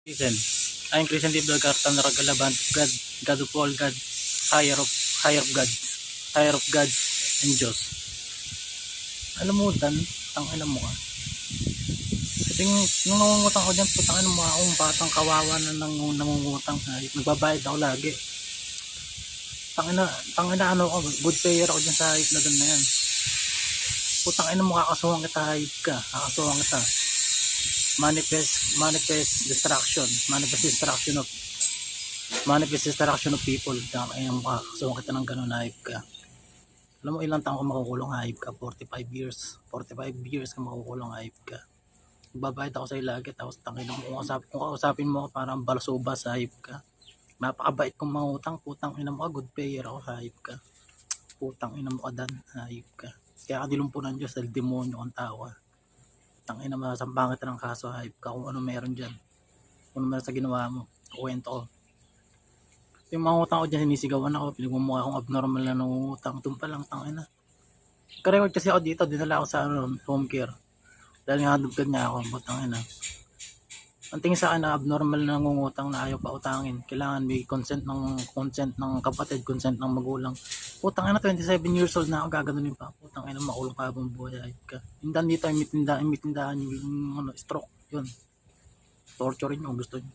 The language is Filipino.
Christian. I'm Christian Di Blagartan Ragalaban, God, God of all God, higher of gods, higher of gods and Diyos. Alam mo, Dan, tangina mo ka. Kasi nung nangungutang ako dyan, putangin mo akong batang kawawa na nangungutang. Nagbabayad ako lagi. Tangina ano ako, good payer ako dyan sa hayop na doon na yan. Putangina mo, kakasuhan kita hayop ka, kakasuhan kita. Manifest destruction of people. Ayun mo, kakasuhan kita ng ganun hayop ka. Alam mo ilang taon ka makukulong hayop ka? 45 years. 45 years ka makukulong hayop ka. Magbabayad ako sa'yo lagi, tapos tangina mo, kung kausapin mo ako parang balasuba sa hayop ka. Napakabait kong mangutang, putang ina mo ka, good payer ako, hayop ka. Putang ina mo ka, Dan, hayop ka. Kaya ka dilumpunan Diyos dahil demonyo kang tao ka. Tangina mo, sampang kita ng kaso, hayop ka, kung ano meron dyan. Kung ano meron sa ginawa mo, kuwento ko. Yung mga utang ko dyan, sinisigawan ako, pinagmumukha akong abnormal na nangungutang, doon pa lang, tangina. Ka-record kasi ako dito, dinala ako sa home care. Dahil nga dugtod niya ako, butang ina. Ang tingin sa akin na abnormal na nangungutang na ayaw pa utangin. Kailangan may consent ng kapatid, consent ng magulang. Putang ina, 27 years old na ako, gaganunin pa. Putang ina, makulong ka habang buhay, ayop ka. Hindan dito, imitindahan yung stroke, yun. Torturein nyo kung gusto nyo.